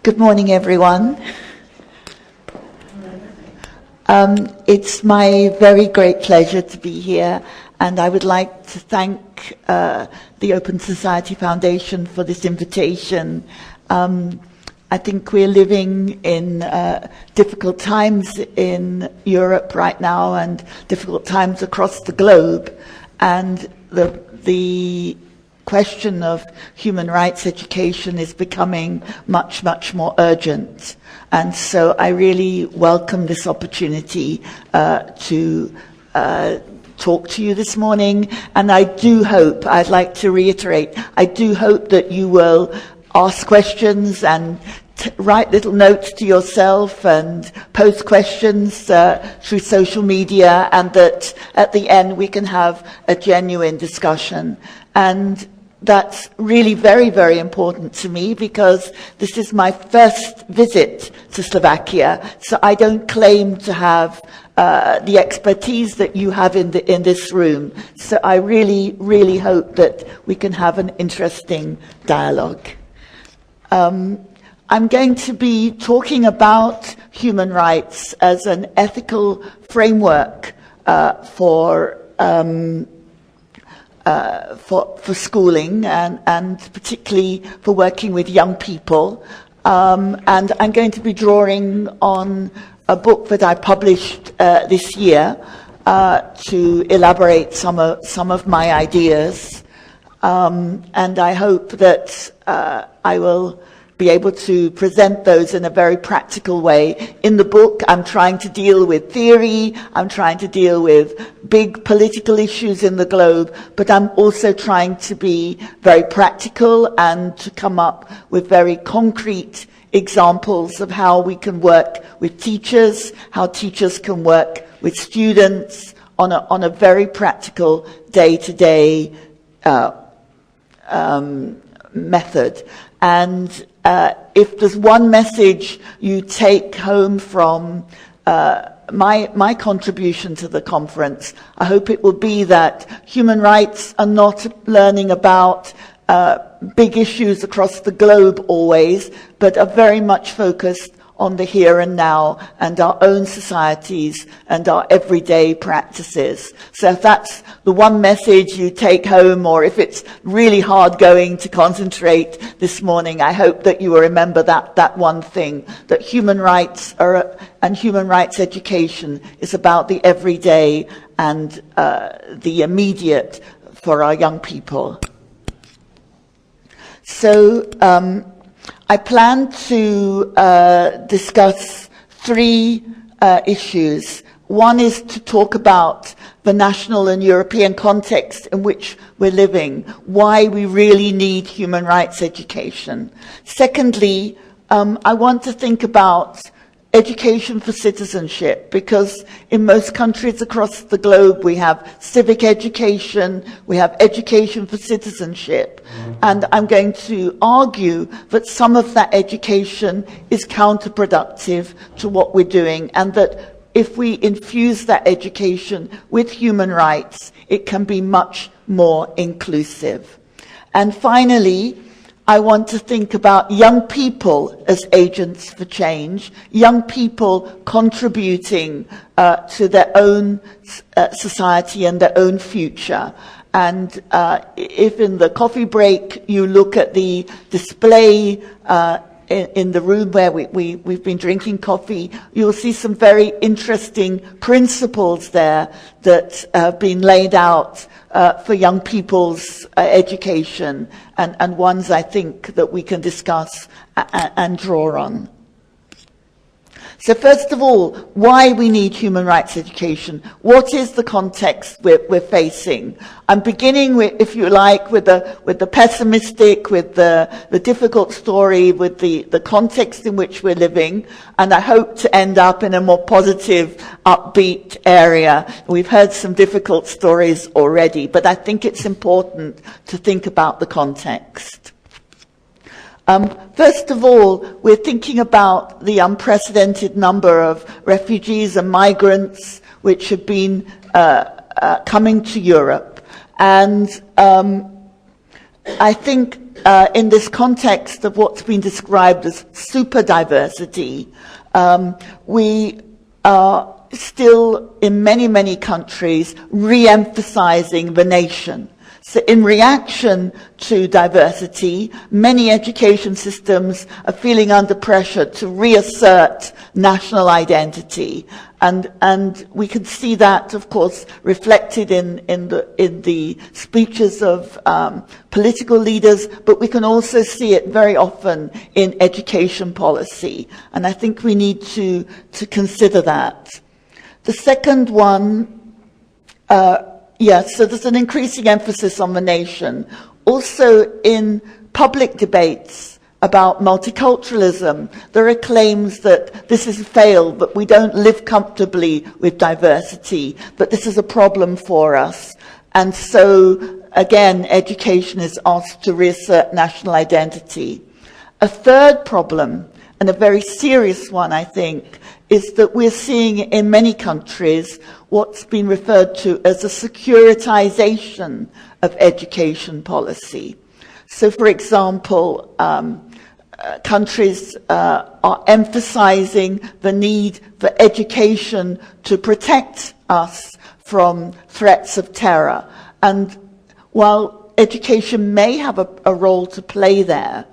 Good morning, everyone. It's my very great pleasure to be here, and I would like to thank the Open Society Foundation for this invitation. I think we're living in difficult times in Europe right now and difficult times across the globe, and the question of human rights education is becoming much, much more urgent. And so I really welcome this opportunity to talk to you this morning. And I do hope, I'd like to reiterate, I do hope that you will ask questions and write little notes to yourself and post questions through social media, and that at the end we can have a genuine discussion. And that's really very, very important to me, because this is my first visit to Slovakia, so I don't claim to have the expertise that you have in this room. So I really, really hope that we can have an interesting dialogue. I'm going to be talking about human rights as an ethical framework for schooling and particularly for working with young people. And I'm going to be drawing on a book that I published this year to elaborate some of my ideas. And I hope that I will be able to present those in a very practical way. In the book, I'm trying to deal with theory, I'm trying to deal with big political issues in the globe, but I'm also trying to be very practical and to come up with very concrete examples of how we can work with teachers, how teachers can work with students on a very practical day-to-day method. And if there's one message you take home from my contribution to the conference, I hope it will be that human rights are not learning about big issues across the globe always, but are very much focused on the here and now and our own societies and our everyday practices. So if that's the one message you take home, or if it's really hard going to concentrate this morning, I hope that you will remember that one thing, that human rights and human rights education is about the everyday and the immediate for our young people. So I plan to discuss three issues. One is to talk about the national and European context in which we're living, why we really need human rights education. Secondly, I want to think about education for citizenship, because in most countries across the globe we have civic education, we have education for citizenship, and I'm going to argue that some of that education is counterproductive to what we're doing, and that if we infuse that education with human rights, it can be much more inclusive. And finally, I want to think about young people as agents for change, young people contributing to their own society and their own future. And if in the coffee break you look at the display in the room where we've been drinking coffee, you'll see some very interesting principles there that have been laid out for young people's education, and ones I think that we can discuss and draw on. So first of all, why we need human rights education. What is the context we're facing? I'm beginning with, if you like, with the pessimistic, with the difficult story, with the context in which we're living, and I hope to end up in a more positive, upbeat area. We've heard some difficult stories already, but I think it's important to think about the context. First of all, we're thinking about the unprecedented number of refugees and migrants which have been coming to Europe. And I think in this context of what's been described as super diversity, we are still in many, many countries re-emphasizing the nation. So in reaction to diversity, many education systems are feeling under pressure to reassert national identity. And we can see that, of course, reflected in the speeches of political leaders, but we can also see it very often in education policy. And I think we need to consider that. The second one, so there's an increasing emphasis on the nation. Also in public debates about multiculturalism, there are claims that this has failed, that we don't live comfortably with diversity, that this is a problem for us. And so, again, education is asked to reassert national identity. A third problem, and a very serious one, I think, is that we're seeing in many countries what's been referred to as a securitization of education policy. So, for example, countries are emphasizing the need for education to protect us from threats of terror. And while education may have a role to play there,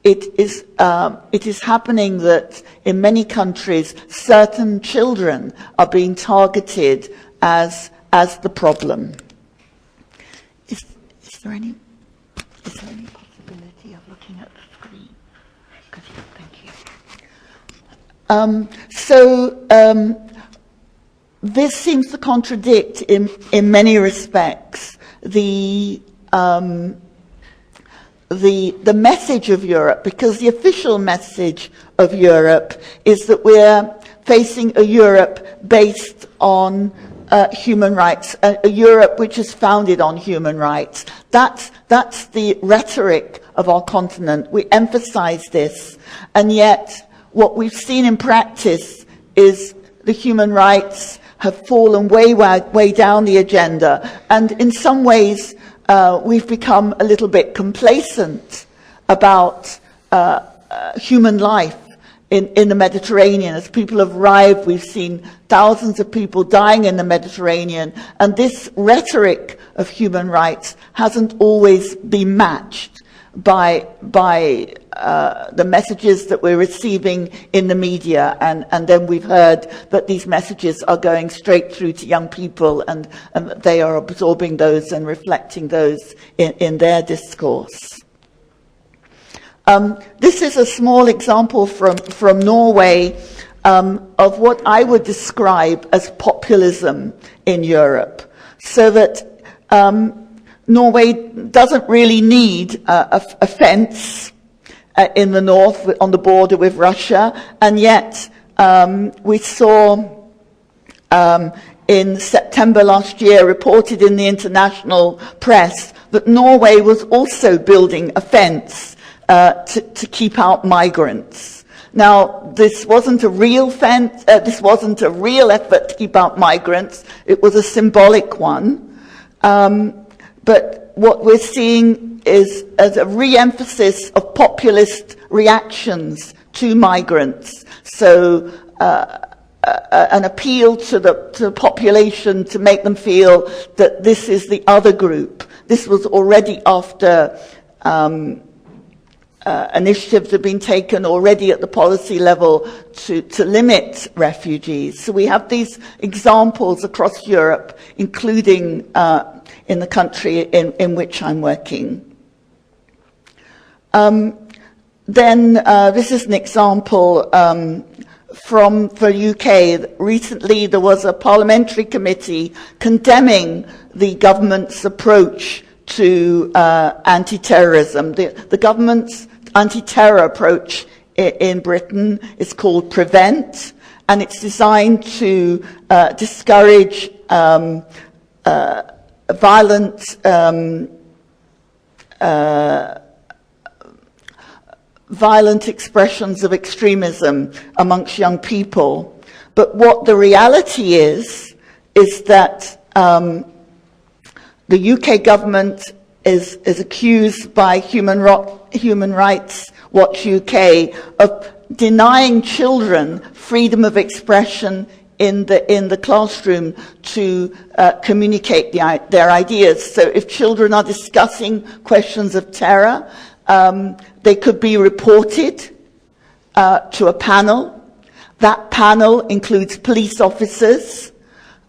it is happening that in many countries certain children are being targeted as the problem. Is there any possibility of looking at the screen? Good, thank you. This seems to contradict in many respects the message of Europe, because the official message of Europe is that we're facing a Europe based on human rights, a Europe which is founded on human rights. That's the rhetoric of our continent. We emphasize this, and yet what we've seen in practice is the human rights have fallen way down the agenda, and in some ways we've become a little bit complacent about human life in the Mediterranean. As people have arrived, we've seen thousands of people dying in the Mediterranean, and this rhetoric of human rights hasn't always been matched by the messages that we're receiving in the media, and then we've heard that these messages are going straight through to young people, and they are absorbing those and reflecting those in their discourse. This is a small example from Norway of what I would describe as populism in Europe, so that Norway doesn't really need a fence in the north on the border with Russia, and yet we saw in September last year, reported in the international press, that Norway was also building a fence to keep out migrants. Now, this wasn't a real fence, this wasn't a real effort to keep out migrants, it was a symbolic one. But what we're seeing is as a re-emphasis of populist reactions to migrants. So an appeal to the population to make them feel that this is the other group. This was already after initiatives have been taken already at the policy level to limit refugees. So we have these examples across Europe, including in the country in which I'm working. Then this is an example from the UK. Recently there was a parliamentary committee condemning the government's approach to anti-terrorism. The government's anti-terror approach in Britain is called PREVENT, and it's designed to discourage violent expressions of extremism amongst young people. But what the reality is that the UK government is accused by Human Human Rights Watch UK, of denying children freedom of expression in the classroom to communicate their ideas. So if children are discussing questions of terror, they could be reported to a panel. That panel includes police officers,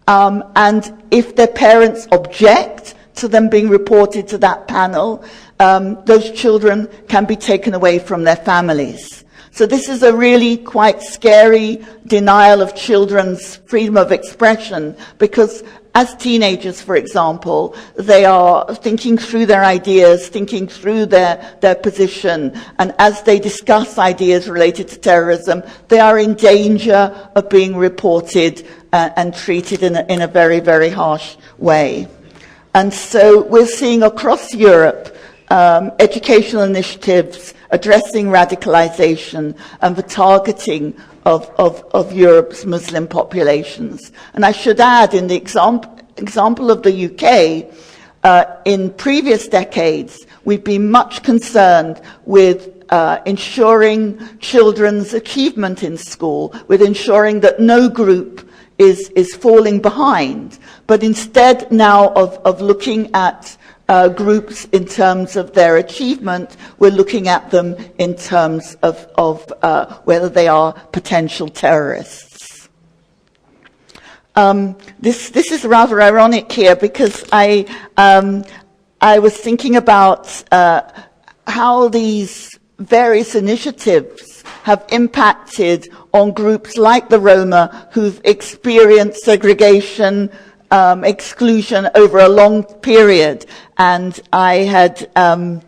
and if their parents object to them being reported to that panel, those children can be taken away from their families. So this is a really quite scary denial of children's freedom of expression, because as teenagers, for example, they are thinking through their ideas, thinking through their position, and as they discuss ideas related to terrorism, they are in danger of being reported and treated in a very, very harsh way. And so we're seeing across Europe educational initiatives addressing radicalization and the targeting of Europe's Muslim populations. And I should add, in the example of the UK, in previous decades, we've been much concerned with ensuring children's achievement in school, with ensuring that no group is falling behind, but instead now of looking at groups in terms of their achievement, we're looking at them in terms of whether they are potential terrorists. This is rather ironic here, because I was thinking about how these various initiatives have impacted on groups like the Roma, who've experienced segregation, exclusion over a long period, and I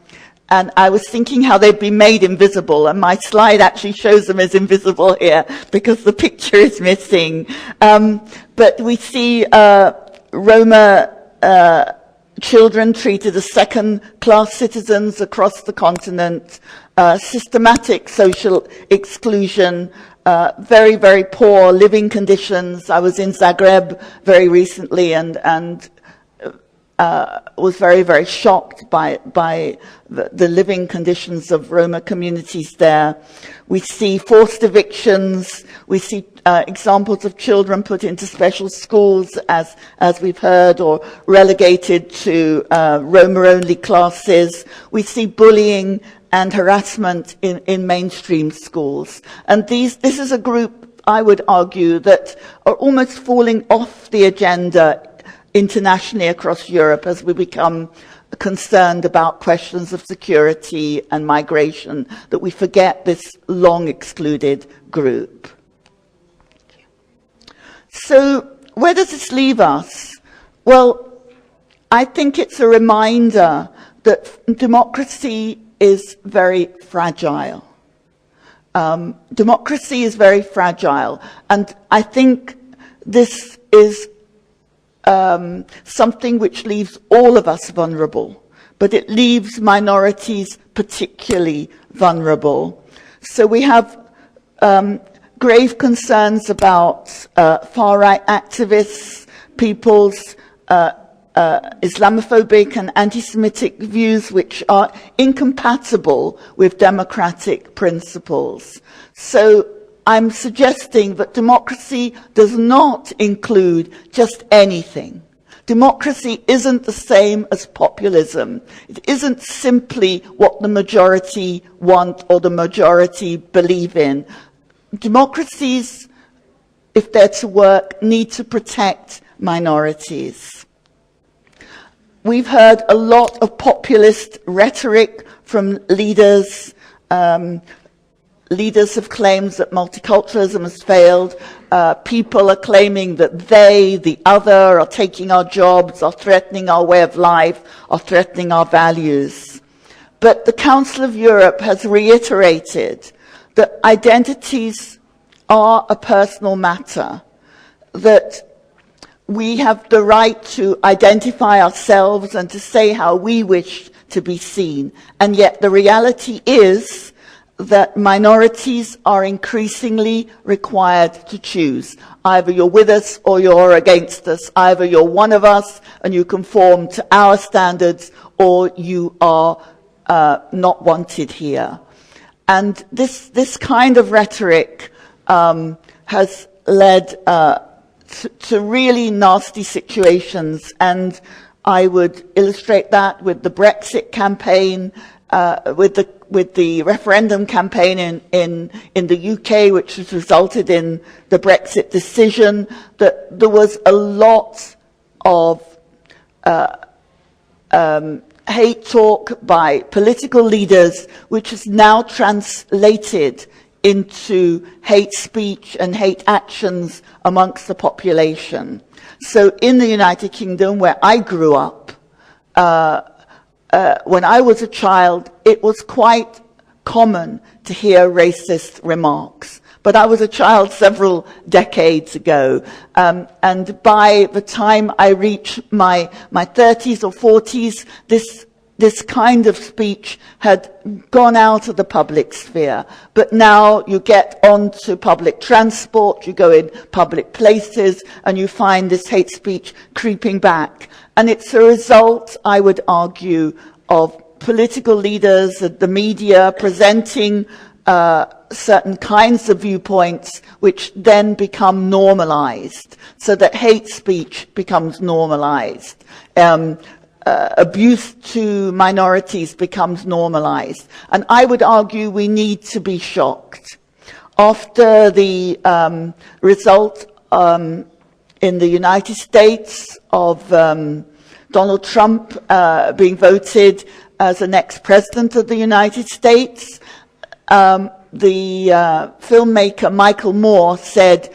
was thinking how they'd been made invisible, and my slide actually shows them as invisible here because the picture is missing. But we see Roma children treated as second-class citizens across the continent, systematic social exclusion, very, very poor living conditions. I was in Zagreb very recently and was very, very shocked by the living conditions of Roma communities there. We see forced evictions. We see examples of children put into special schools, as we've heard, or relegated to Roma-only classes. We see bullying and harassment in mainstream schools. And this is a group, I would argue, that are almost falling off the agenda internationally across Europe as we become concerned about questions of security and migration, that we forget this long excluded group. So where does this leave us? Well, I think it's a reminder that democracy is very fragile. Democracy is very fragile, and I think this is something which leaves all of us vulnerable, but it leaves minorities particularly vulnerable. So we have grave concerns about far-right activists, people's Islamophobic and anti-Semitic views which are incompatible with democratic principles. So I'm suggesting that democracy does not include just anything. Democracy isn't the same as populism. It isn't simply what the majority want or the majority believe in. Democracies, if they're to work, need to protect minorities. We've heard a lot of populist rhetoric from leaders. Leaders have claimed that multiculturalism has failed. People are claiming that they, the other, are taking our jobs, are threatening our way of life, are threatening our values. But the Council of Europe has reiterated that identities are a personal matter, that we have the right to identify ourselves and to say how we wish to be seen. And yet the reality is that minorities are increasingly required to choose. Either you're with us or you're against us. Either you're one of us and you conform to our standards, or you are not wanted here. And this kind of rhetoric has led to really nasty situations, and I would illustrate that with the Brexit campaign, with the referendum campaign in the UK, which has resulted in the Brexit decision. That there was a lot of hate talk by political leaders, which is now translated into hate speech and hate actions amongst the population. So in the United Kingdom, where I grew up, when I was a child, it was quite common to hear racist remarks. But I was a child several decades ago, and by the time I reached my 30s or 40s, this kind of speech had gone out of the public sphere. But now you get onto public transport, you go in public places, and you find this hate speech creeping back. And it's a result, I would argue, of political leaders, the media presenting certain kinds of viewpoints which then become normalized, so that hate speech becomes normalized. Abuse to minorities becomes normalized. And I would argue we need to be shocked. After the result in the United States of Donald Trump being voted as the next president of the United States, the filmmaker Michael Moore said,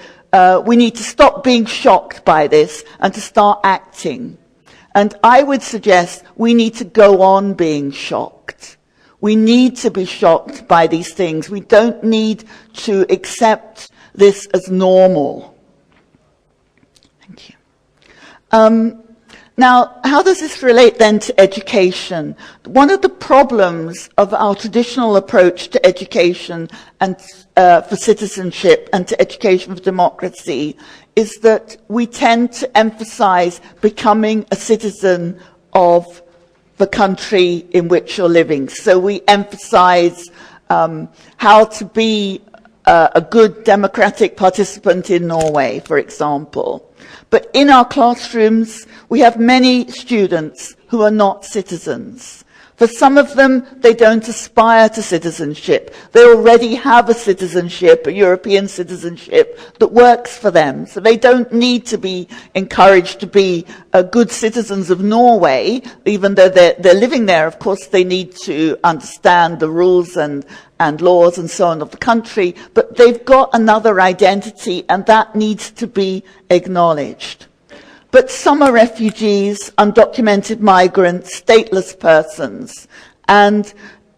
we need to stop being shocked by this and to start acting. And I would suggest we need to go on being shocked. We need to be shocked by these things. We don't need to accept this as normal. Thank you. Now, how does this relate then to education? One of the problems of our traditional approach to education and for citizenship and to education for democracy is that we tend to emphasize becoming a citizen of the country in which you're living. So we emphasize how to be a good democratic participant in Norway, for example. But in our classrooms, we have many students who are not citizens. For some of them, they don't aspire to citizenship. They already have a citizenship, a European citizenship, that works for them. So they don't need to be encouraged to be good citizens of Norway, even though they're living there. Of course, they need to understand the rules and laws and so on of the country, but they've got another identity, and that needs to be acknowledged. But some are refugees, undocumented migrants, stateless persons. And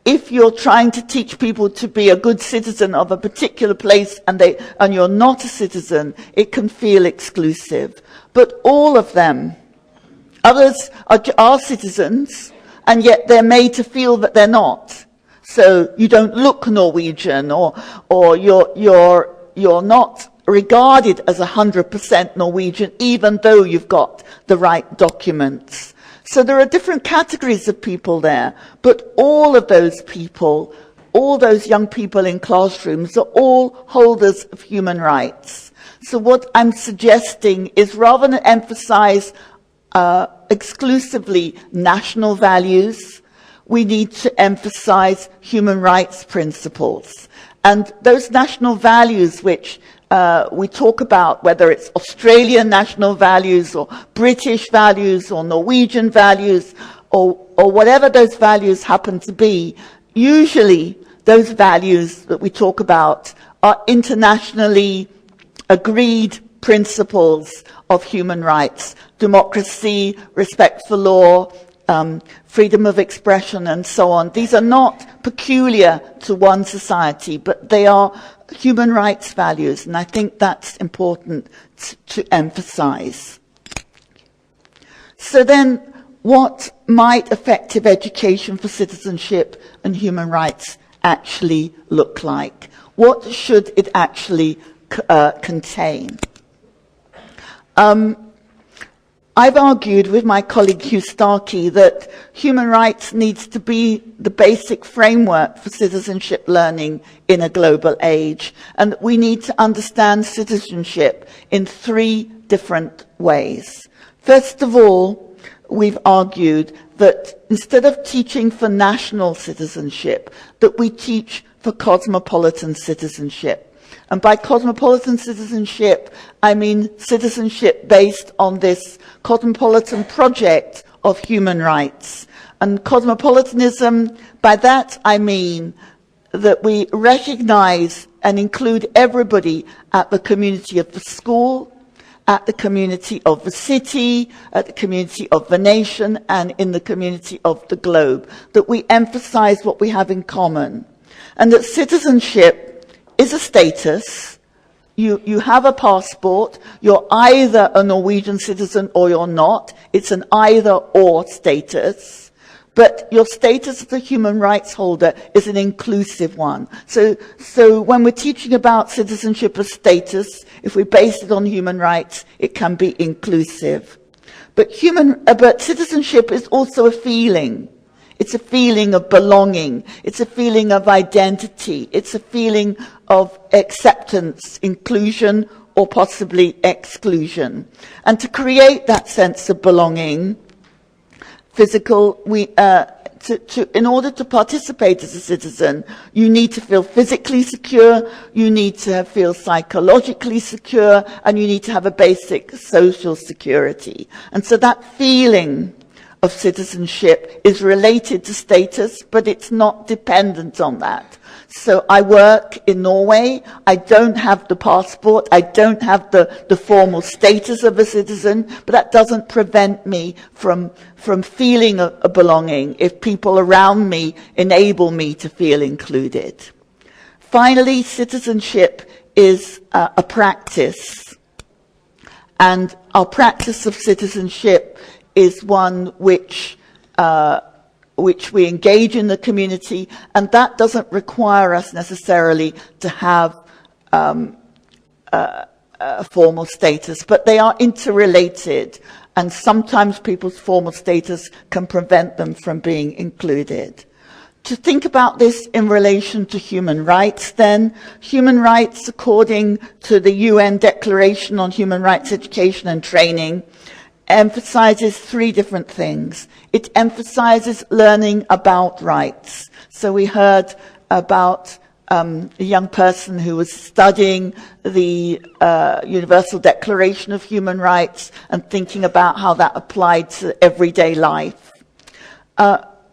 if you're trying to teach people to be a good citizen of a particular place and you're not a citizen, it can feel exclusive. But all of them, others are citizens, and yet they're made to feel that they're not. So you don't look Norwegian, or you're not regarded as 100% Norwegian, even though you've got the right documents. So there are different categories of people there, but all of those people, all those young people in classrooms are all holders of human rights. So what I'm suggesting is, rather than emphasize exclusively national values, we need to emphasize human rights principles. And those national values which we talk about, whether it's Australian national values or British values or Norwegian values or whatever those values happen to be, usually those values that we talk about are internationally agreed principles of human rights: democracy, respect for law, freedom of expression, and so on. These are not peculiar to one society, but they are human rights values, and I think that's important to emphasize. So then, what might effective education for citizenship and human rights actually look like? What should it actually contain? I've argued with my colleague Hugh Starkey that human rights needs to be the basic framework for citizenship learning in a global age, and we need to understand citizenship in 3 different ways. First of all, we've argued that instead of teaching for national citizenship, that we teach for cosmopolitan citizenship. And by cosmopolitan citizenship, I mean citizenship based on this cosmopolitan project of human rights. And cosmopolitanism, by that I mean that we recognize and include everybody at the community of the school, at the community of the city, at the community of the nation, and in the community of the globe. That we emphasize what we have in common. And that citizenship is a status. You have a passport. You're either a Norwegian citizen or you're not. It's an either-or status. But your status as a human rights holder is an inclusive one. So when we're teaching about citizenship as status, if we base it on human rights, it can be inclusive. But citizenship is also a feeling. It's a feeling of belonging. It's a feeling of identity. It's a feeling of acceptance, inclusion, or possibly exclusion. And to create that sense of belonging, in order to participate as a citizen, you need to feel physically secure, you need to feel psychologically secure, and you need to have a basic social security. And so that feeling of citizenship is related to status, but it's not dependent on that. So I work in Norway, I don't have the passport, I don't have the formal status of a citizen, but that doesn't prevent me from feeling a belonging if people around me enable me to feel included. Finally, citizenship is a practice, and our practice of citizenship is one which we engage in the community, and that doesn't require us necessarily to have a formal status, but they are interrelated, and sometimes people's formal status can prevent them from being included. To think about this in relation to human rights then, human rights according to the UN Declaration on Human Rights Education and Training emphasizes 3 different things. It emphasizes learning about rights. So we heard about a young person who was studying the Universal Declaration of Human Rights and thinking about how that applied to everyday life.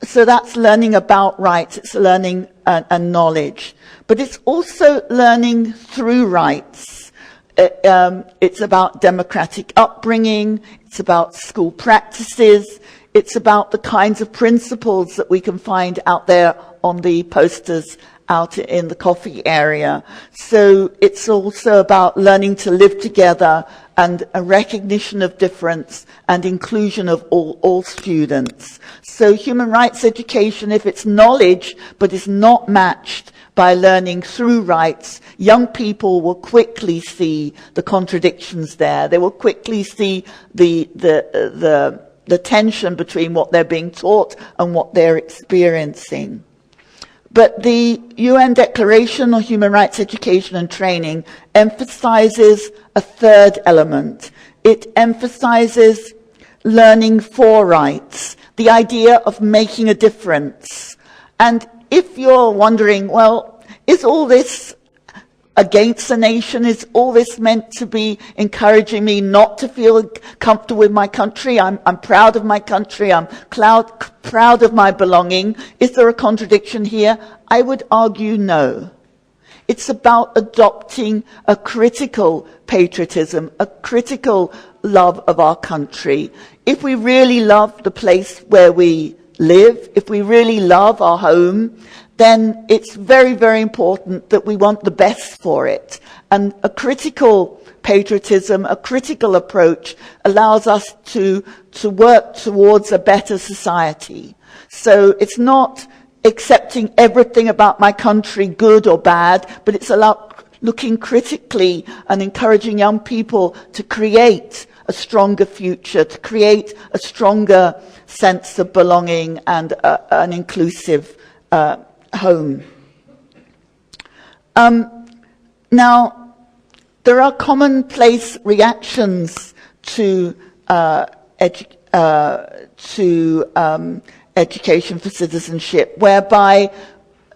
So that's learning about rights, it's learning and knowledge. But it's also learning through rights. It's about democratic upbringing, it's about school practices, it's about the kinds of principles that we can find out there on the posters out in the coffee area. So it's also about learning to live together and a recognition of difference and inclusion of all students. So human rights education, if it's knowledge but is not matched by learning through rights, young people will quickly see the contradictions there. They will quickly see the tension between what they're being taught and what they're experiencing. But the UN Declaration on Human Rights Education and Training emphasizes a 3rd element. It emphasizes learning for rights, the idea of making a difference. And if you're wondering, well, is all this against the nation? Is all this meant to be encouraging me not to feel comfortable with my country? I'm proud of my country. I'm proud of my belonging. Is there a contradiction here? I would argue no. It's about adopting a critical patriotism, a critical love of our country. If we really love the place where we live, if we really love our home, then it's very, very important that we want the best for it. And a critical patriotism, a critical approach allows us to work towards a better society. So it's not accepting everything about my country, good or bad, but it's looking critically and encouraging young people to create a stronger future, to create a stronger sense of belonging and an inclusive home. Now, there are commonplace reactions to education for citizenship, whereby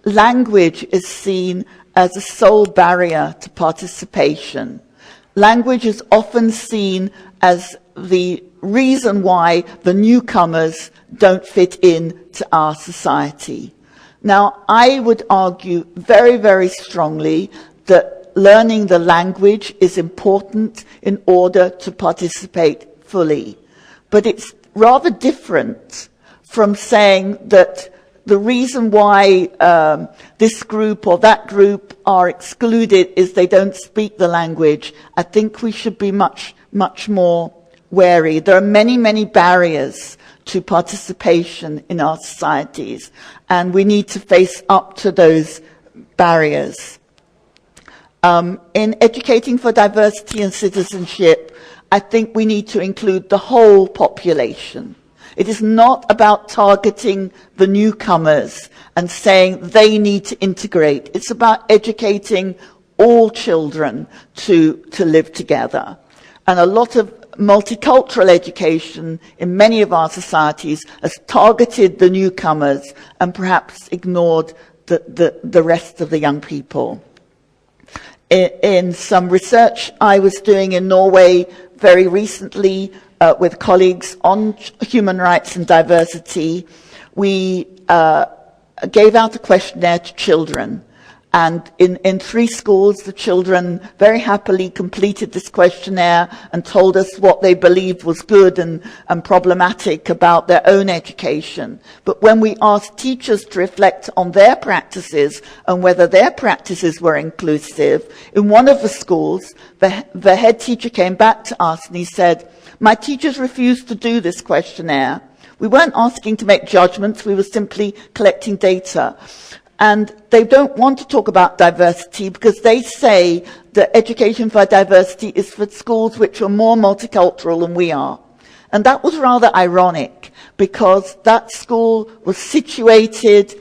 language is seen as a sole barrier to participation. Language is often seen as the reason why the newcomers don't fit into our society. Now, I would argue very, very strongly that learning the language is important in order to participate fully. But it's rather different from saying that the reason why this group or that group are excluded is they don't speak the language. I think we should be much, much more wary. There are many, many barriers to participation in our societies, and we need to face up to those barriers. In educating for diversity and citizenship, I think we need to include the whole population. It is not about targeting the newcomers and saying they need to integrate. It's about educating all children to live together. And a lot of multicultural education in many of our societies has targeted the newcomers and perhaps ignored the rest of the young people. In some research I was doing in Norway very recently, with colleagues on human rights and diversity, we gave out a questionnaire to children. And in 3 schools, the children very happily completed this questionnaire and told us what they believed was good and problematic about their own education. But when we asked teachers to reflect on their practices and whether their practices were inclusive, in one of the schools, the head teacher came back to us and he said, "My teachers refused to do this questionnaire. We weren't asking to make judgments, we were simply collecting data. And they don't want to talk about diversity because they say that education for diversity is for schools which are more multicultural than we are." And that was rather ironic because that school was situated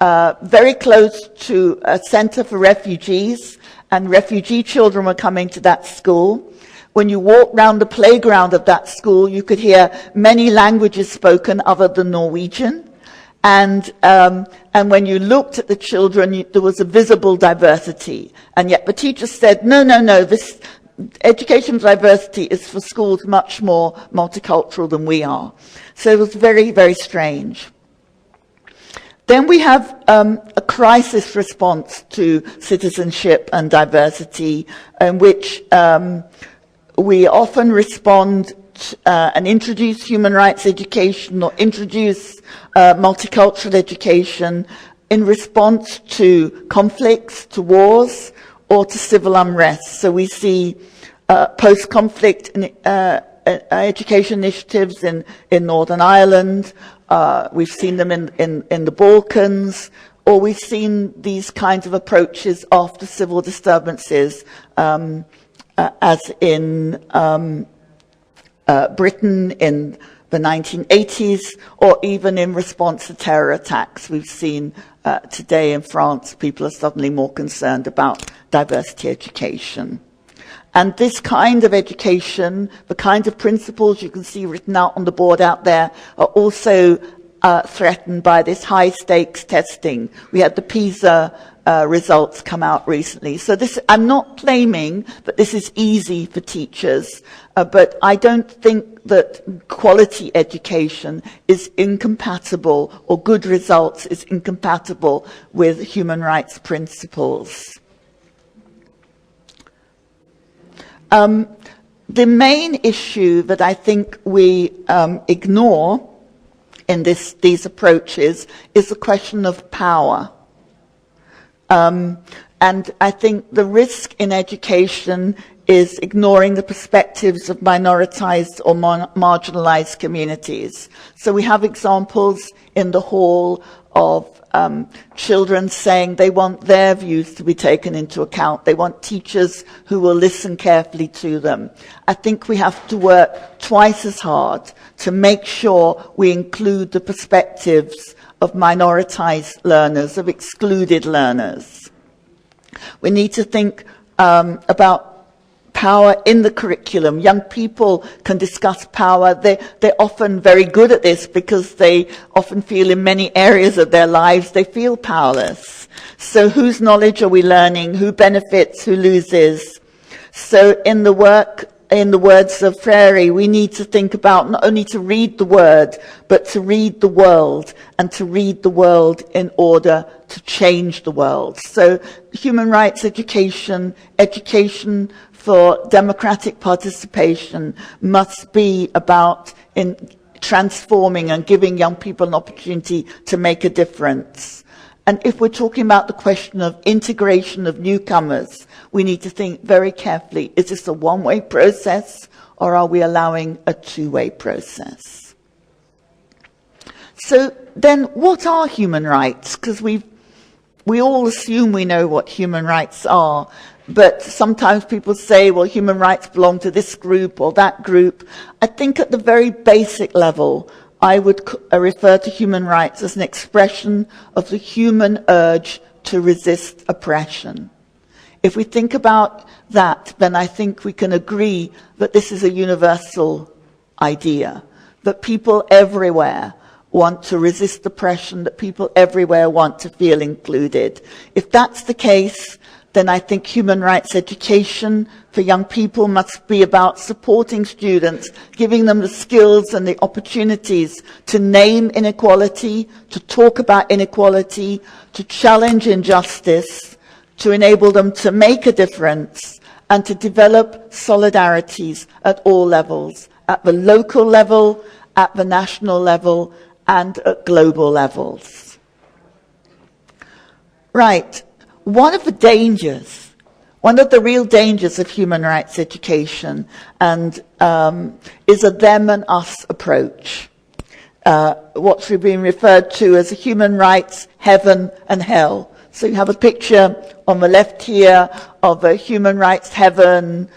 very close to a center for refugees, and refugee children were coming to that school. When you walked round the playground of that school, you could hear many languages spoken other than Norwegian. And when you looked at the children, there was a visible diversity. And yet the teacher said, no, this education diversity is for schools much more multicultural than we are. So it was very, very strange. Then we have a crisis response to citizenship and diversity, in which we often respond and introduce human rights education or introduce multicultural education in response to conflicts, to wars, or to civil unrest. So we see post-conflict education initiatives in Northern Ireland. We've seen them in the Balkans, or we've seen these kinds of approaches after civil disturbances, as in Britain in the 1980s, or even in response to terror attacks. We've seen today in France, people are suddenly more concerned about diversity education. And this kind of education, the kind of principles you can see written out on the board out there, are also threatened by this high-stakes testing. We had the PISA results come out recently. So this, I'm not claiming that this is easy for teachers, but I don't think that quality education is incompatible, or good results is incompatible with human rights principles. The main issue that I think we ignore in these approaches is the question of power. And I think the risk in education is ignoring the perspectives of minoritized or marginalized communities. So we have examples in the hall of children saying they want their views to be taken into account. They want teachers who will listen carefully to them. I think we have to work twice as hard to make sure we include the perspectives of minoritized learners, of excluded learners. We need to think about power in the curriculum. Young people can discuss power. They're often very good at this because they often feel in many areas of their lives they feel powerless. So whose knowledge are we learning? Who benefits? Who loses? So in the words of Freire, we need to think about not only to read the word, but to read the world, and to read the world in order to change the world. So human rights education, education for democratic participation must be about in transforming and giving young people an opportunity to make a difference. And if we're talking about the question of integration of newcomers, we need to think very carefully, is this a one-way process or are we allowing a two-way process? So then what are human rights? Because we all assume we know what human rights are, but sometimes people say, well, human rights belong to this group or that group. I think at the very basic level, I would refer to human rights as an expression of the human urge to resist oppression. If we think about that, then I think we can agree that this is a universal idea, that people everywhere want to resist oppression, that people everywhere want to feel included. If that's the case, then I think human rights education for young people must be about supporting students, giving them the skills and the opportunities to name inequality, to talk about inequality, to challenge injustice, to enable them to make a difference, and to develop solidarities at all levels, at the local level, at the national level, and at global levels. Right. One of the dangers, one of the real dangers of human rights education is a them and us approach. What's been referred to as a human rights heaven and hell. So you have a picture on the left here of a human rights heaven,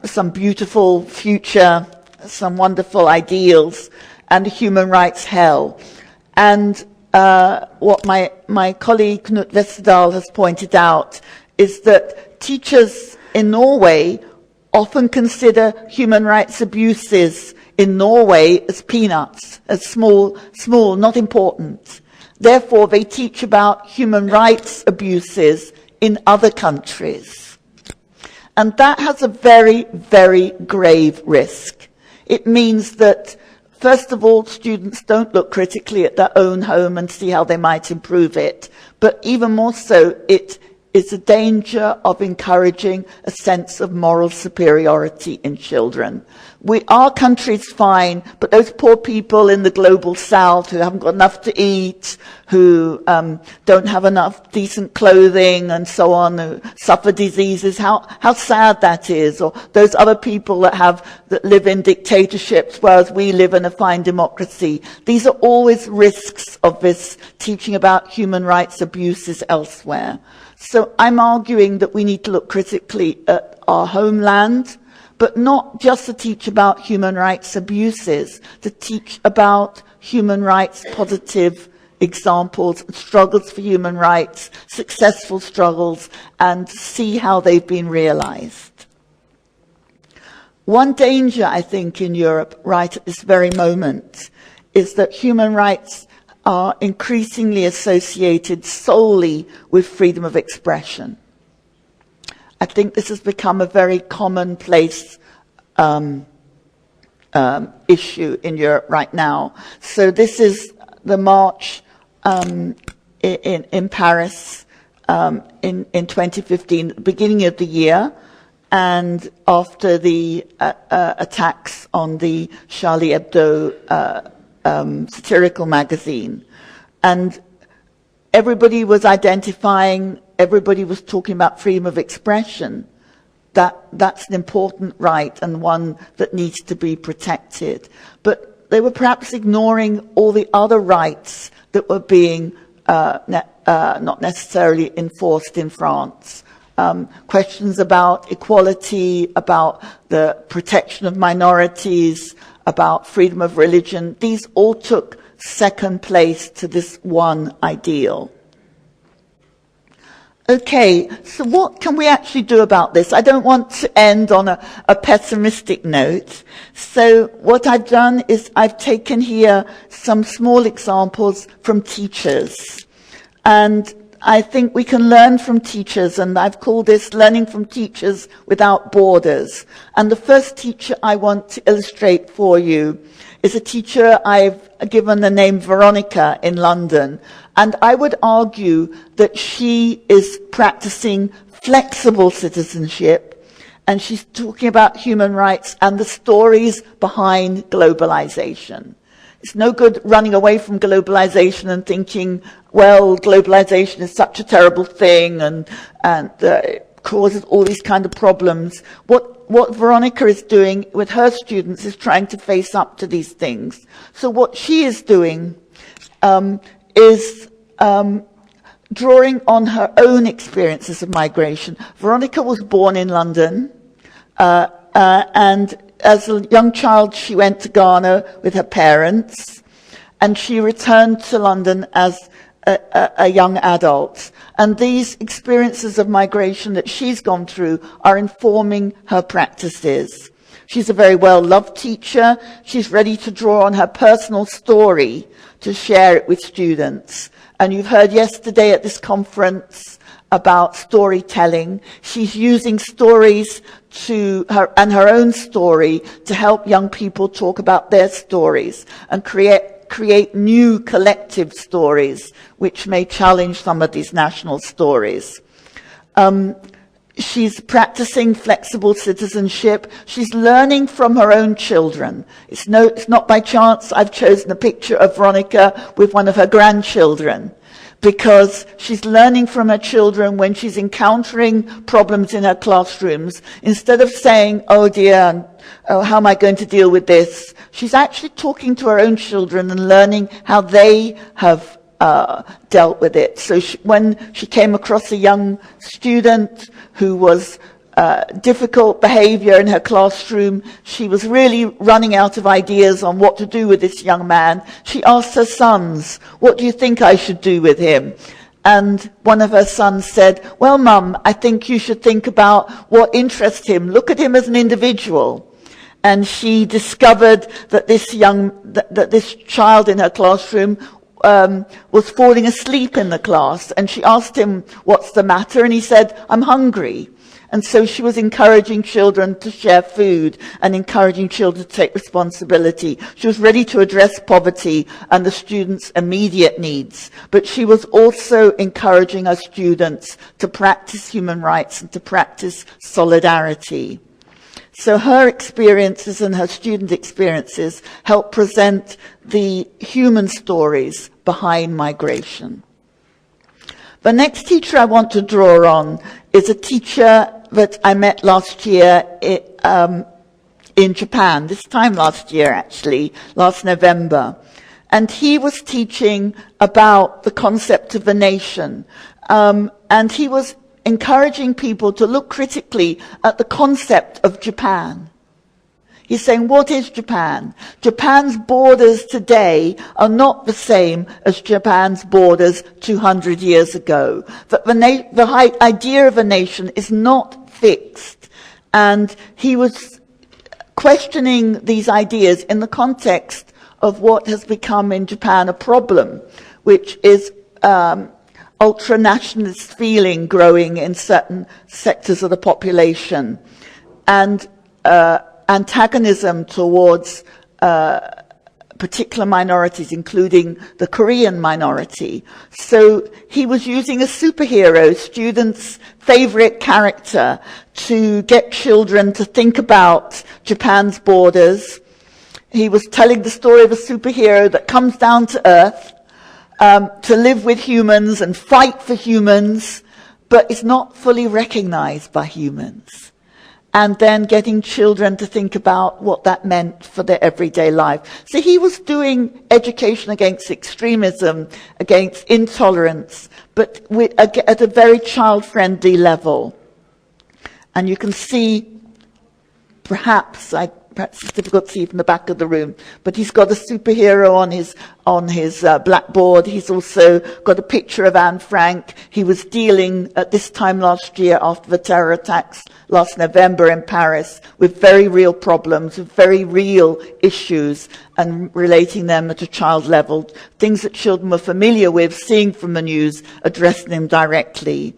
some beautiful future, some wonderful ideals, and a human rights hell. And what my colleague Knut Westerdal has pointed out is that teachers in Norway often consider human rights abuses in Norway as peanuts, as small, not important. Therefore, they teach about human rights abuses in other countries. And that has a very, very grave risk. It means that first of all, students don't look critically at their own home and see how they might improve it. But even more so, it is a danger of encouraging a sense of moral superiority in children. Our country's fine, but those poor people in the global south who haven't got enough to eat, who don't have enough decent clothing and so on, who suffer diseases, how sad that is. Or those other people that live in dictatorships, whereas we live in a fine democracy. These are always risks of this teaching about human rights abuses elsewhere. So I'm arguing that we need to look critically at our homeland, but not just to teach about human rights abuses, to teach about human rights positive examples, struggles for human rights, successful struggles, and see how they've been realized. One danger, I think, in Europe right at this very moment is that human rights are increasingly associated solely with freedom of expression. I think this has become a very commonplace issue in Europe right now. So this is the march in Paris in 2015, the beginning of the year, and after the attacks on the Charlie Hebdo satirical magazine. And everybody was everybody was talking about freedom of expression. That's an important right and one that needs to be protected. But they were perhaps ignoring all the other rights that were being not necessarily enforced in France. Questions about equality, about the protection of minorities, about freedom of religion, these all took second place to this one ideal. Okay, so what can we actually do about this? I don't want to end on a pessimistic note. So what I've done is I've taken here some small examples from teachers. And I think we can learn from teachers, and I've called this Learning from Teachers Without Borders. And the first teacher I want to illustrate for you is a teacher I've given the name Veronica in London. And I would argue that she is practicing flexible citizenship, and she's talking about human rights and the stories behind globalization. It's no good running away from globalization and thinking, well, globalization is such a terrible thing and it causes all these kind of problems. What Veronica is doing with her students is trying to face up to these things. So what she is doing is drawing on her own experiences of migration. Veronica was born in London, and as a young child, she went to Ghana with her parents, and she returned to London as a young adult. And these experiences of migration that she's gone through are informing her practices. She's a very well-loved teacher. She's ready to draw on her personal story to share it with students. And you've heard yesterday at this conference about storytelling. She's using stories and her own story to help young people talk about their stories and create new collective stories which may challenge some of these national stories. She's practicing flexible citizenship. She's learning from her own children. It's not by chance I've chosen a picture of Veronica with one of her grandchildren, because she's learning from her children when she's encountering problems in her classrooms. Instead of saying, oh dear, oh, how am I going to deal with this? She's actually talking to her own children and learning how they have dealt with it. So when she came across a young student who was difficult behavior in her classroom, she was really running out of ideas on what to do with this young man. She asked her sons, what do you think I should do with him? And one of her sons said, well, Mum, I think you should think about what interests him. Look at him as an individual. And she discovered that this child in her classroom was falling asleep in the class, and she asked him, what's the matter? And he said, I'm hungry. And so she was encouraging children to share food and encouraging children to take responsibility. She was ready to address poverty and the students' immediate needs, but she was also encouraging her students to practice human rights and to practice solidarity. So her experiences and her student experiences help present the human stories behind migration. The next teacher I want to draw on is a teacher that I met last year in Japan, this time last year actually, last November. And he was teaching about the concept of a nation. And he was encouraging people to look critically at the concept of Japan. He's saying, what is Japan? Japan's borders today are not the same as Japan's borders 200 years ago. That the idea of a nation is not fixed. And he was questioning these ideas in the context of what has become in Japan a problem, which is ultra-nationalist feeling growing in certain sectors of the population, and antagonism towards particular minorities, including the Korean minority. So he was using a superhero, students' favorite character, to get children to think about Japan's borders. He was telling the story of a superhero that comes down to earth to live with humans and fight for humans, but is not fully recognized by humans. and then getting children to think about what that meant for their everyday life. So he was doing education against extremism, against intolerance, but at a very child-friendly level. And you can see, perhaps it's difficult to see from the back of the room, but he's got a superhero on his blackboard. He's also got a picture of Anne Frank. He was dealing at this time last year, after the terror attacks last November in Paris, with very real problems, with very real issues, and relating them at a child level, things that children were familiar with, seeing from the news, addressing them directly.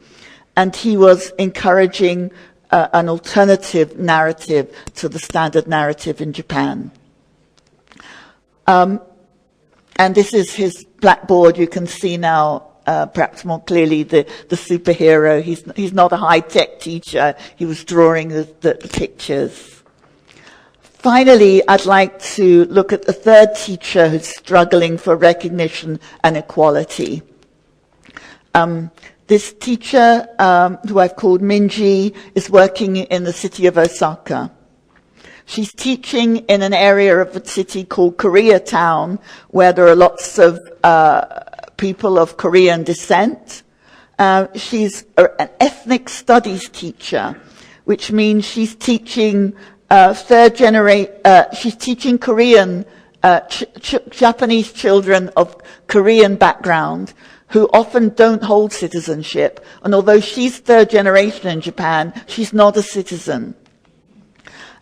And he was encouraging an alternative narrative to the standard narrative in Japan. And this is his blackboard. You can see now, perhaps more clearly, the superhero. He's not a high-tech teacher. He was drawing the pictures. Finally, I'd like to look at the third teacher who's struggling for recognition and equality. This teacher, who I've called Minji, is working in the city of Osaka. She's teaching in an area of the city called Koreatown, where there are lots of people of Korean descent. She's an ethnic studies teacher, which means she's teaching she's teaching Korean, Japanese children of Korean background, who often don't hold citizenship. And although she's third generation in Japan, she's not a citizen.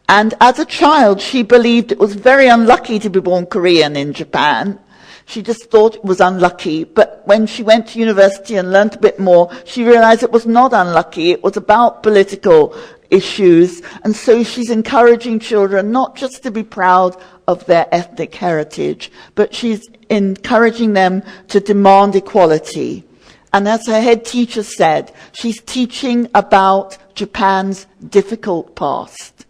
And as a child, she believed it was very unlucky to be born Korean in Japan. She just thought it was unlucky. But when she went to university and learned a bit more, she realized it was not unlucky. It was about political issues. And so she's encouraging children not just to be proud of their ethnic heritage, but she's encouraging them to demand equality. And as her head teacher said, she's teaching about Japan's difficult past.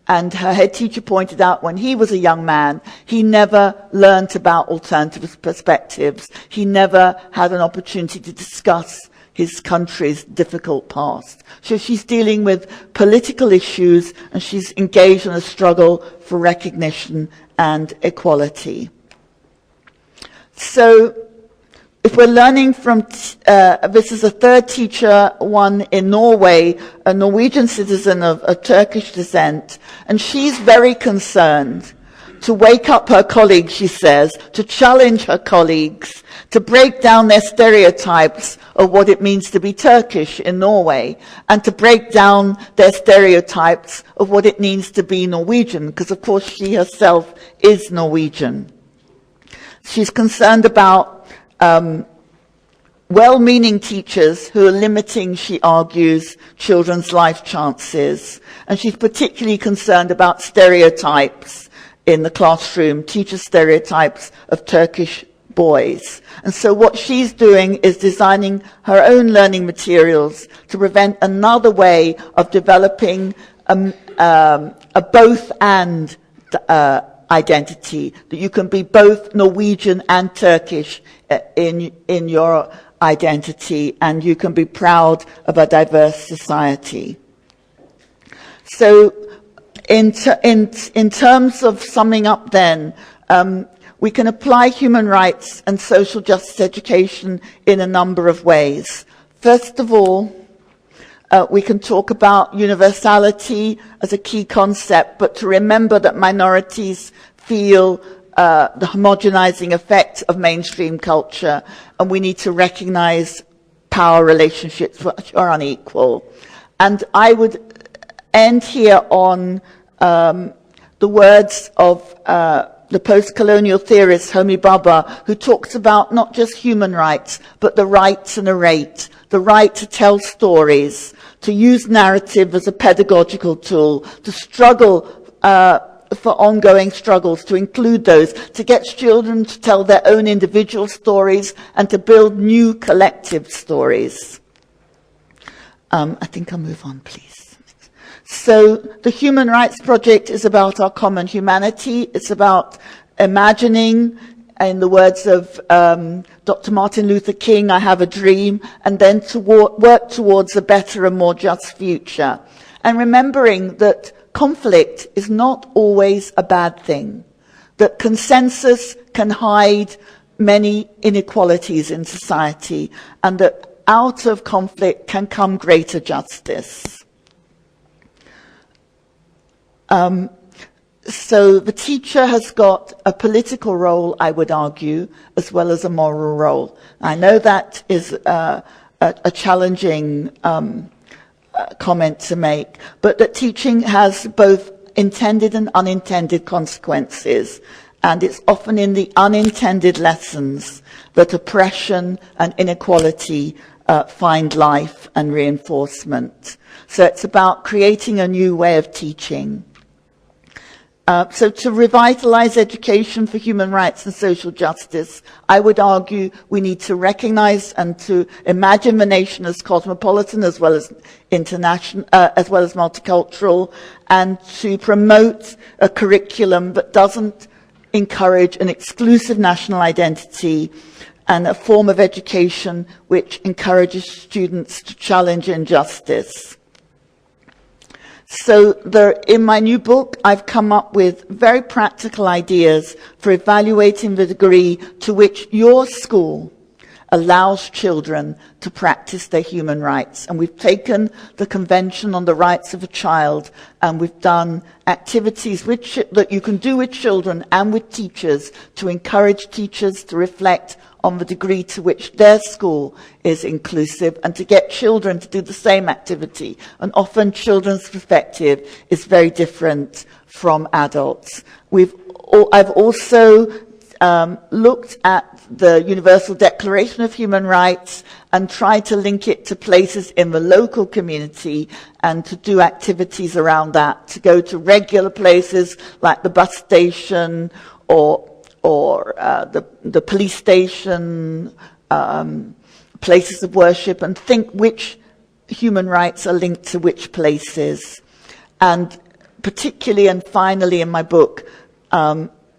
And her head teacher pointed out when he was a young man, he never learnt about alternative perspectives. He never had an opportunity to discuss his country's difficult past. So she's dealing with political issues, and she's engaged in a struggle for recognition and equality. So if we're learning from, this is a third teacher, one in Norway, a Norwegian citizen of Turkish descent, and she's very concerned to wake up her colleagues, she says, to challenge her colleagues, to break down their stereotypes of what it means to be Turkish in Norway, and to break down their stereotypes of what it means to be Norwegian, because of course she herself is Norwegian. She's concerned about well-meaning teachers who are limiting, she argues, children's life chances. And she's particularly concerned about stereotypes in the classroom, teacher stereotypes of Turkish boys. And so what she's doing is designing her own learning materials to prevent another way of developing a both-and identity, that you can be both Norwegian and Turkish in your identity, and you can be proud of a diverse society. So in terms of summing up then, we can apply human rights and social justice education in a number of ways. First of all, we can talk about universality as a key concept, but to remember that minorities feel the homogenizing effect of mainstream culture, and we need to recognize power relationships which are unequal. And I would end here on the words of the post-colonial theorist Homi Bhabha, who talks about not just human rights, but the right to narrate, the right to tell stories, to use narrative as a pedagogical tool, to struggle for ongoing struggles, to include those, to get children to tell their own individual stories, and to build new collective stories. I think I'll move on, please. So the Human Rights Project is about our common humanity. It's about imagining in the words of Dr. Martin Luther King, I have a dream, and then to work towards a better and more just future. And remembering that conflict is not always a bad thing, that consensus can hide many inequalities in society, and that out of conflict can come greater justice. So the teacher has got a political role, I would argue, as well as a moral role. I know that is a challenging comment to make, but that teaching has both intended and unintended consequences, and it's often in the unintended lessons that oppression and inequality find life and reinforcement. So it's about creating a new way of teaching. So to revitalize education for human rights and social justice, I would argue we need to recognize and to imagine the nation as cosmopolitan as well as international, as well as multicultural, and to promote a curriculum that doesn't encourage an exclusive national identity and a form of education which encourages students to challenge injustice. So in my new book, I've come up with very practical ideas for evaluating the degree to which your school allows children to practice their human rights. And we've taken the Convention on the Rights of a Child, and we've done activities that you can do with children and with teachers to encourage teachers to reflect on the degree to which their school is inclusive, and to get children to do the same activity. And often children's perspective is very different from adults. I've also looked at the Universal Declaration of Human Rights and tried to link it to places in the local community and to do activities around that, to go to regular places like the bus station or the police station, places of worship, and think which human rights are linked to which places. And particularly and finally in my book,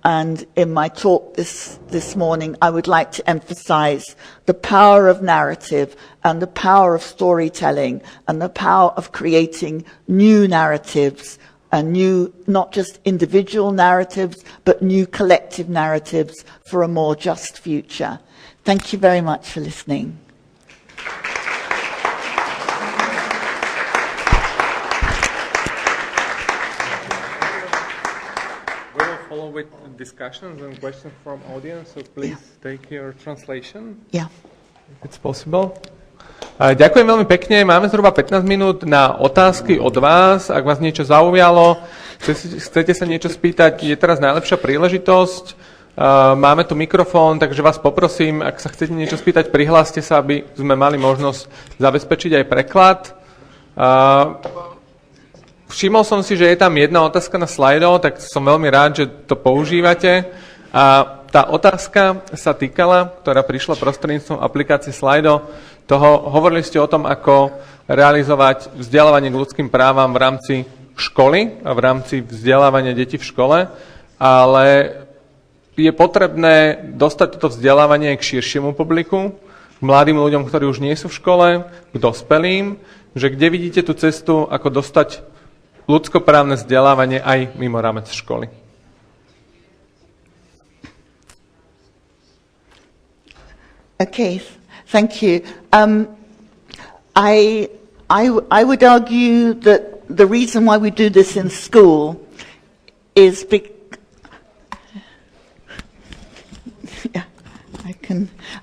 and in my talk this morning, I would like to emphasize the power of narrative and the power of storytelling and the power of creating new narratives, and new, not just individual narratives, but new collective narratives for a more just future. Thank you very much for listening. We will follow with discussions and questions from audience, so please take your translation. Yeah. If it's possible. Ďakujem veľmi pekne. Máme zhruba 15 minút na otázky od vás. Ak vás niečo zaujalo, chcete sa niečo spýtať, je teraz najlepšia príležitosť. Máme tu mikrofón, takže vás poprosím, ak sa chcete niečo spýtať, prihláste sa, aby sme mali možnosť zabezpečiť aj preklad. Všimol som si, že je tam jedna otázka na slajdo, tak som veľmi rád, že to používate. A tá otázka sa týkala, ktorá prišla prostredníctvom aplikácie Slido, hovorili ste o tom, ako realizovať vzdelávanie k ľudským právam v rámci školy a v rámci vzdelávania detí v škole, ale je potrebné dostať toto vzdelávanie k širšiemu publiku, k mladým ľuďom, ktorí už nie sú v škole, k dospelým, že kde vidíte tú cestu, ako dostať ľudskoprávne vzdelávanie aj mimo rámec školy. Okay. Thank you. I would argue that the reason why we do this in school is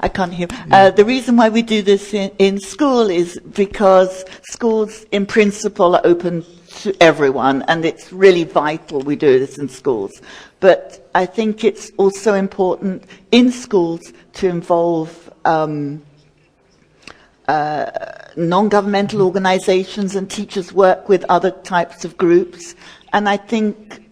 I can't hear. The reason why we do this in school is because schools, in principle, are open to everyone, and it's really vital we do this in schools. But I think it's also important in schools to involve non-governmental organizations, and teachers work with other types of groups. And I think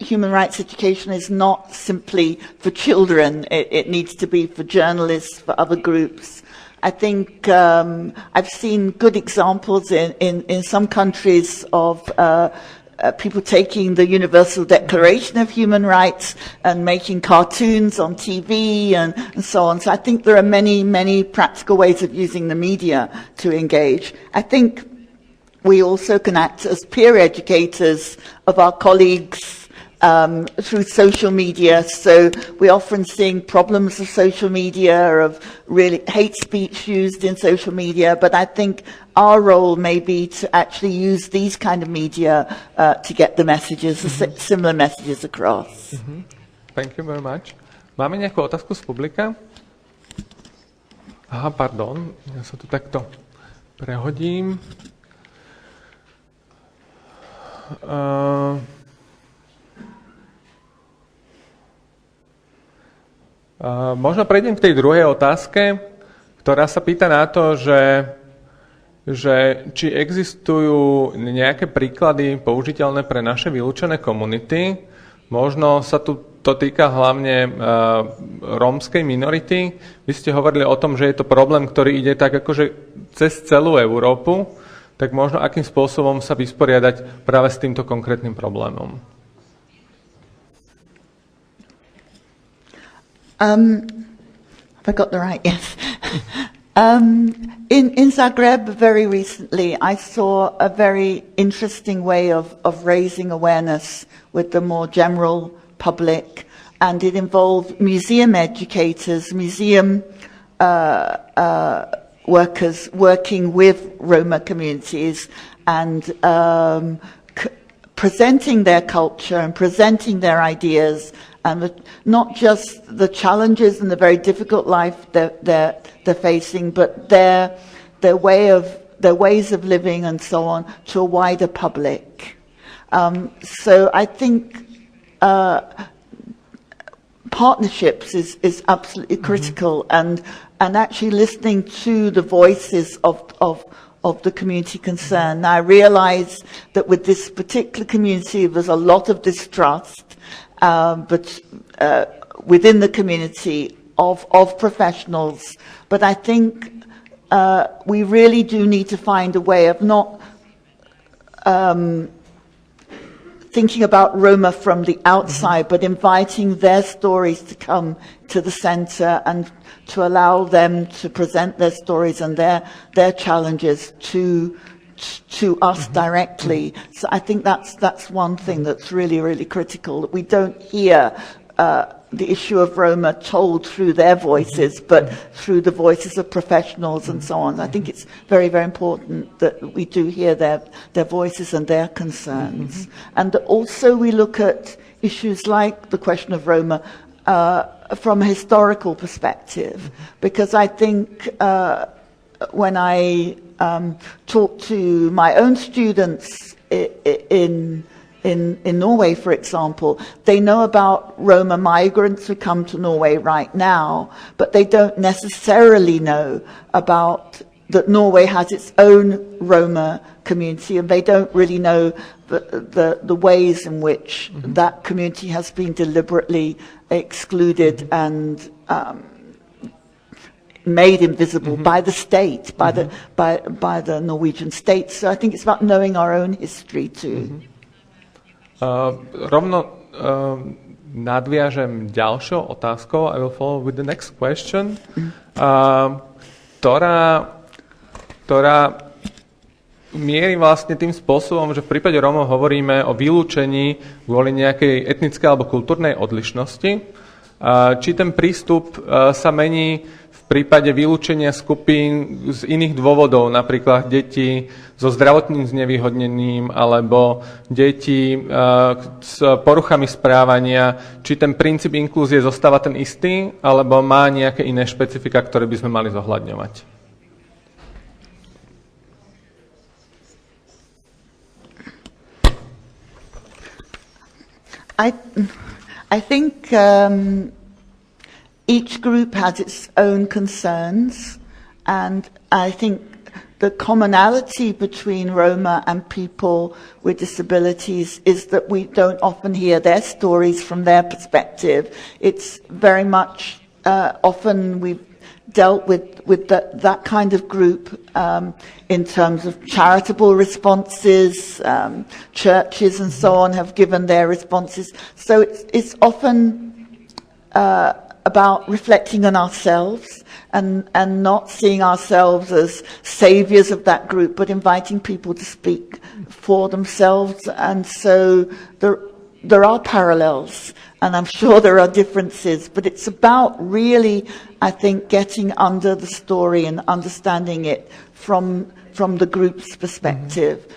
human rights education is not simply for children. It needs to be for journalists, for other groups. I think I've seen good examples in some countries of people taking the Universal Declaration of Human Rights and making cartoons on TV and so on. So I think there are many, many practical ways of using the media to engage. I think we also can act as peer educators of our colleagues through social media. So we're often seeing problems of social media, of really hate speech used in social media, but I think our role may be to actually use these kind of media to get the messages, similar messages across. Thank you very much. Máme nejakú otázku z publika? Aha, pardon, ja sa tu takto prehodím. Možno prejdem k tej druhej otázke, ktorá sa pýta na to, že či existujú nejaké príklady použiteľné pre naše vylúčené komunity. Možno sa to týka hlavne rómskej minority. Vy ste hovorili o tom, že je to problém, ktorý ide tak akože cez celú Európu. Tak možno akým spôsobom sa vysporiadať práve s týmto konkrétnym problémom? Have I got the right? Yes. In Zagreb, very recently, I saw a very interesting way of raising awareness with the more general public, and it involved museum educators, museum workers working with Roma communities and presenting their culture and presenting their ideas, and not just the challenges and the very difficult life they're facing, but their ways of living and so on to a wider public. So I think partnerships is absolutely critical, and actually listening to the voices of the community concerned. Now, I realize that with this particular community, there's a lot of distrust, but within the community of professionals. But I think we really do need to find a way of not thinking about Roma from the outside, but inviting their stories to come to the centre and to allow them to present their stories and their challenges to us directly. So I think that's one thing that's really, really critical, that we don't hear the issue of Roma told through their voices, but through the voices of professionals and so on. I think it's very, very important that we do hear their voices and their concerns. And also we look at issues like the question of Roma from a historical perspective, because I think when I talk to my own students in Norway, for example, they know about Roma migrants who come to Norway right now, but they don't necessarily know about that Norway has its own Roma community, and they don't really know the ways in which that community has been deliberately excluded and made invisible by the state, by the Norwegian state. So I think it's about knowing our own history too. Rovno nadviažem ďalšou otázkou. I will follow with the next question, ktorá mierí vlastne tým spôsobom, že v prípade Rómov hovoríme o vylúčení kvôli nejakej etnickej alebo kultúrnej odlišnosti. Či ten prístup sa mení v prípade vylúčenia skupín z iných dôvodov, napríklad deti so zdravotným znevýhodnením alebo deti s poruchami správania, či ten princíp inklúzie zostáva ten istý, alebo má nejaké iné špecifika, ktoré by sme mali zohľadňovať? I think each group has its own concerns, and I think the commonality between Roma and people with disabilities is that we don't often hear their stories from their perspective. It's very much often dealt with that kind of group in terms of charitable responses. Churches and so on have given their responses. So it's often about reflecting on ourselves and not seeing ourselves as saviors of that group, but inviting people to speak for themselves. And so there are parallels, and I'm sure there are differences, but it's about really, I think, getting under the story and understanding it from the group's perspective.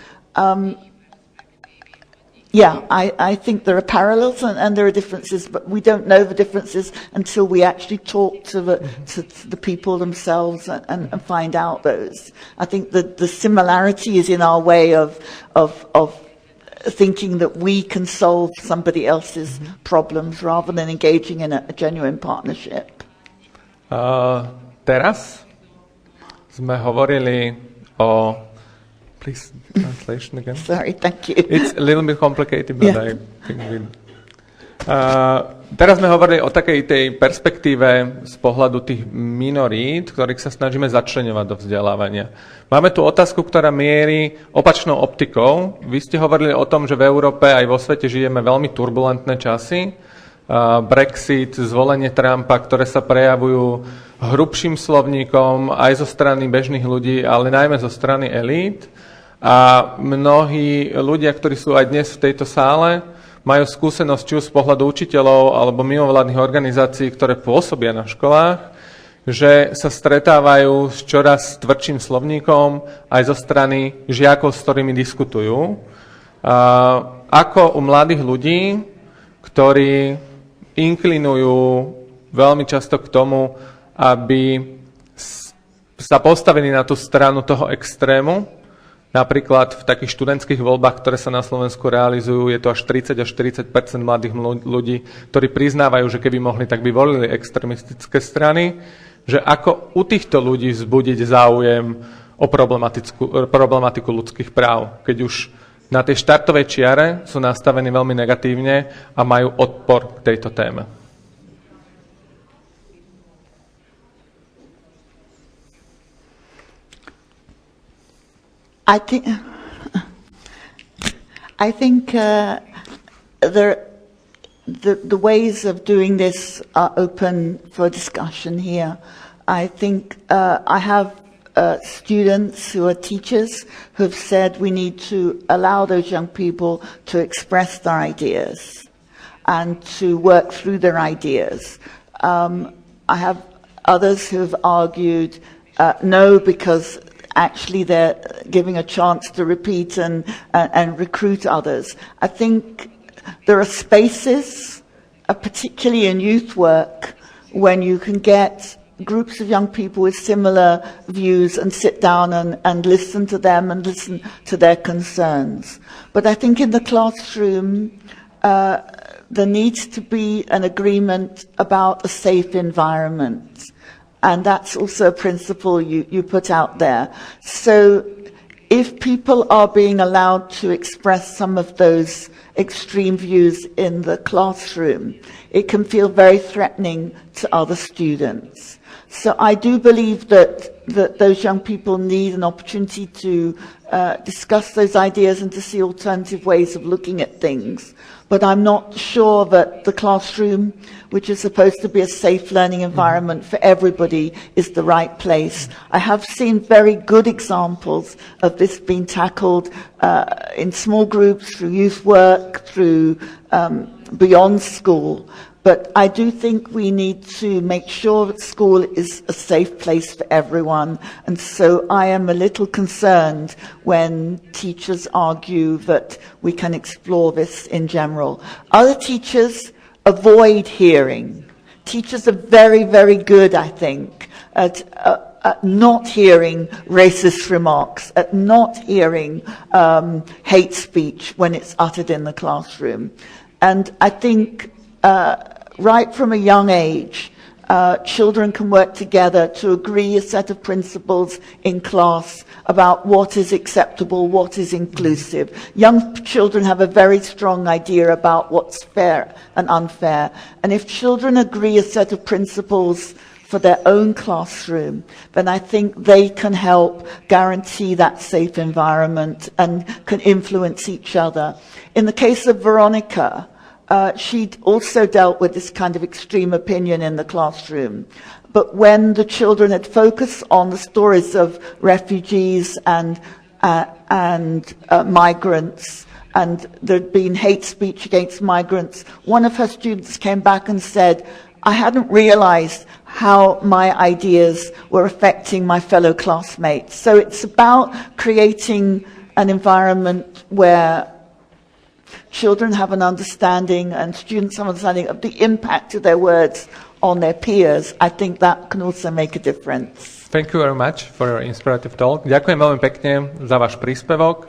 I think there are parallels and there are differences, but we don't know the differences until we actually talk to the people themselves and find out those. I think the similarity is in our way of thinking that we can solve somebody else's problems rather than engaging in a genuine partnership. Teraz sme hovorili o... Please, translation again. Sorry, thank you. It's a little bit complicated, but Yeah. I think we... Teraz sme hovorili o takej tej perspektíve z pohľadu tých minorít, ktorých sa snažíme začleňovať do vzdelávania. Máme tu otázku, ktorá mierí opačnou optikou. Vy ste hovorili o tom, že v Európe aj vo svete žijeme veľmi turbulentné časy. Brexit, zvolenie Trumpa, ktoré sa prejavujú hrubším slovníkom aj zo strany bežných ľudí, ale najmä zo strany elít. A mnohí ľudia, ktorí sú aj dnes v tejto sále, majú skúsenosť či už z pohľadu učiteľov alebo mimovládnych organizácií, ktoré pôsobia na školách, že sa stretávajú s čoraz tvrdším slovníkom aj zo strany žiakov, s ktorými diskutujú. Ako u mladých ľudí, ktorí inklinujú veľmi často k tomu, aby sa postavili na tú stranu toho extrému. Napríklad v takých študentských voľbách, ktoré sa na Slovensku realizujú, je to až 30 až 40% mladých ľudí, ktorí priznávajú, že keby mohli, tak by volili extrémistické strany. Že ako u týchto ľudí vzbudiť záujem o problematiku ľudských práv, keď už na tej štartovej čiare sú nastavení veľmi negatívne a majú odpor k tejto téme. I think the ways of doing this are open for discussion here. I think I have students who are teachers who have said we need to allow those young people to express their ideas and to work through their ideas. I have others who have argued no, because actually they're giving a chance to repeat and recruit others. I think there are spaces, particularly in youth work, when you can get groups of young people with similar views and sit down and listen to them and listen to their concerns. But I think in the classroom, there needs to be an agreement about a safe environment. And that's also a principle you put out there. So if people are being allowed to express some of those extreme views in the classroom, it can feel very threatening to other students. So I do believe that those young people need an opportunity to discuss those ideas and to see alternative ways of looking at things. But I'm not sure that the classroom, which is supposed to be a safe learning environment for everybody, is the right place. I have seen very good examples of this being tackled in small groups, through youth work, through beyond school. But I do think we need to make sure that school is a safe place for everyone. And so I am a little concerned when teachers argue that we can explore this in general. Other teachers avoid hearing. Teachers are very, very good, I think, at not hearing racist remarks, at not hearing hate speech when it's uttered in the classroom. And I think right from a young age, children can work together to agree a set of principles in class about what is acceptable, what is inclusive. Young children have a very strong idea about what's fair and unfair. And if children agree a set of principles for their own classroom, then I think they can help guarantee that safe environment and can influence each other. In the case of Veronica, she also dealt with this kind of extreme opinion in the classroom. But when the children had focused on the stories of refugees and migrants, and there'd been hate speech against migrants, one of her students came back and said, I hadn't realized how my ideas were affecting my fellow classmates. So it's about creating an environment where children have an understanding and students have an understanding of the impact of their words on their peers. I think that can also make a difference. Thank you very much for your inspirative talk. Ďakujem veľmi pekne za váš príspevok.